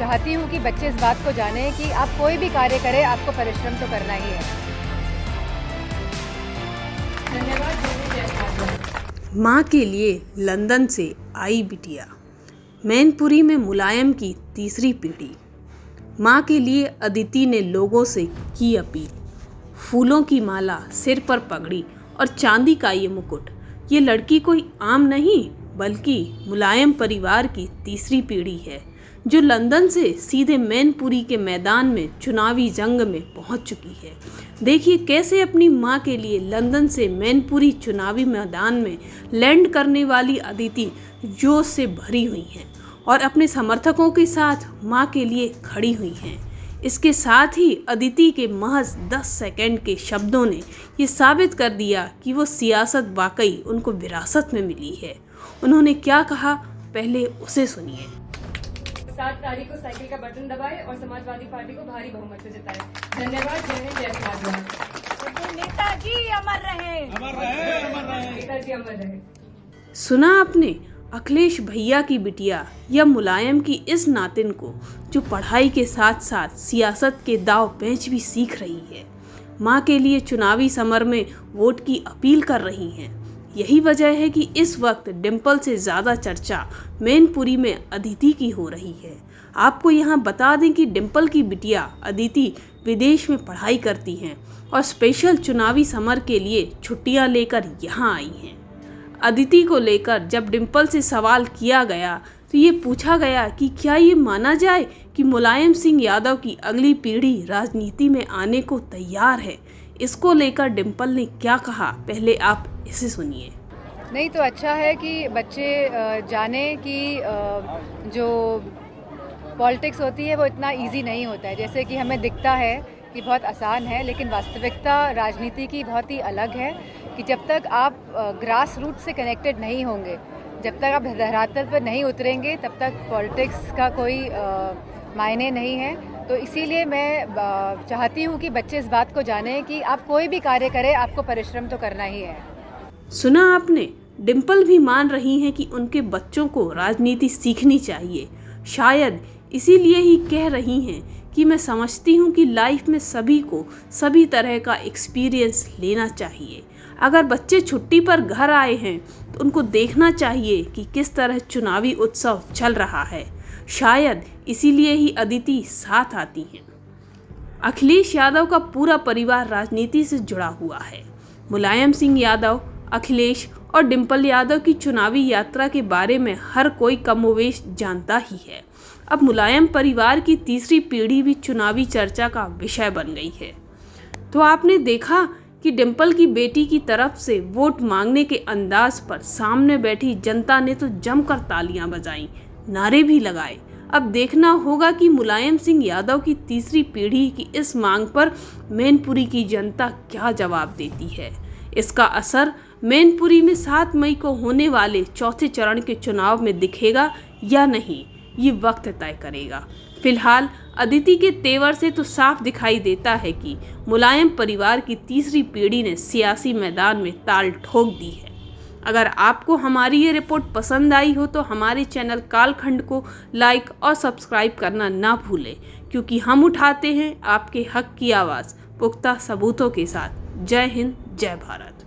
चाहती हूँ कि बच्चे इस बात को जानें कि आप कोई भी कार्य करें, आपको परिश्रम तो करना ही है। धन्यवाद। माँ के लिए लंदन से आई बिटिया। मैनपुरी में मुलायम की तीसरी पीढ़ी। माँ के लिए अदिति ने लोगों से की अपील। फूलों की माला, सिर पर पगड़ी और चांदी का ये मुकुट। ये लड़की कोई आम नहीं बल्कि मुलायम परिवार की तीसरी पीढ़ी है, जो लंदन से सीधे मैनपुरी के मैदान में चुनावी जंग में पहुंच चुकी है। देखिए कैसे अपनी मां के लिए लंदन से मैनपुरी चुनावी मैदान में लैंड करने वाली अदिति जोश से भरी हुई हैं और अपने समर्थकों के साथ मां के लिए खड़ी हुई हैं। इसके साथ ही अदिति के महज 10 सेकंड के शब्दों ने ये साबित कर दिया कि वो सियासत वाकई उनको विरासत में मिली है। उन्होंने क्या कहा, पहले उसे सुनिए। 7 तारीख को साइकिल का बटन दबाए और समाजवादी पार्टी को भारी बहुमत से जिताए। धन्यवाद। जय हिंद, जय समाजवाद। नेताजी अमर रहे, अमर रहे, अमर रहे। नेताजी अमर रहे। सुना आपने अखिलेश भैया की बिटिया या मुलायम की इस नातिन को, जो पढ़ाई के साथ साथ सियासत के दांव पेंच भी सीख रही है। माँ के लिए चुनावी समर में वोट की अपील कर रही हैं। यही वजह है कि इस वक्त डिंपल से ज़्यादा चर्चा मैनपुरी में अदिति की हो रही है। आपको यहाँ बता दें कि डिंपल की बिटिया अदिति विदेश में पढ़ाई करती हैं और स्पेशल चुनावी समर के लिए छुट्टियाँ लेकर यहाँ आई हैं। अदिति को लेकर जब डिंपल से सवाल किया गया तो ये पूछा गया कि क्या ये माना जाए कि मुलायम सिंह यादव की अगली पीढ़ी राजनीति में आने को तैयार है। इसको लेकर डिंपल ने क्या कहा, पहले आप इसे सुनिए। नहीं तो अच्छा है कि बच्चे जाने कि जो पॉलिटिक्स होती है वो इतना इजी नहीं होता है। जैसे कि हमें दिखता है कि बहुत आसान है, लेकिन वास्तविकता राजनीति की बहुत ही अलग है कि जब तक आप ग्रास रूट से कनेक्टेड नहीं होंगे, जब तक आप धरातल पर नहीं उतरेंगे, तब तक पॉलिटिक्स का कोई मायने नहीं है। तो इसीलिए मैं चाहती हूँ कि बच्चे इस बात को जानें कि आप कोई भी कार्य करें, आपको परिश्रम तो करना ही है। सुना आपने, डिंपल भी मान रही हैं कि उनके बच्चों को राजनीति सीखनी चाहिए। शायद इसीलिए ही कह रही हैं कि मैं समझती हूँ कि लाइफ में सभी को सभी तरह का एक्सपीरियंस लेना चाहिए। अगर बच्चे छुट्टी पर घर आए हैं तो उनको देखना चाहिए कि किस तरह चुनावी उत्सव चल रहा है। शायद इसीलिए ही अदिति साथ आती हैं। अखिलेश यादव का पूरा परिवार राजनीति से जुड़ा हुआ है। मुलायम सिंह यादव, अखिलेश और डिंपल यादव की चुनावी यात्रा के बारे में हर कोई कमोवेश जानता ही है। अब मुलायम परिवार की तीसरी पीढ़ी भी चुनावी चर्चा का विषय बन गई है। तो आपने देखा कि डिंपल की बेटी की तरफ से वोट मांगने के अंदाज पर सामने बैठी जनता ने तो जमकर तालियां बजाईं, नारे भी लगाए। अब देखना होगा कि मुलायम सिंह यादव की तीसरी पीढ़ी की इस मांग पर मैनपुरी की जनता क्या जवाब देती है। इसका असर मैनपुरी में 7 मई को होने वाले चौथे चरण के चुनाव में दिखेगा या नहीं, ये वक्त तय करेगा। फिलहाल अदिति के तेवर से तो साफ दिखाई देता है कि मुलायम परिवार की तीसरी पीढ़ी ने सियासी मैदान में ताल ठोक दी है। अगर आपको हमारी ये रिपोर्ट पसंद आई हो तो हमारे चैनल कालखंड को लाइक और सब्सक्राइब करना ना भूलें, क्योंकि हम उठाते हैं आपके हक की आवाज़ पुख्ता सबूतों के साथ। जय हिंद, जय भारत।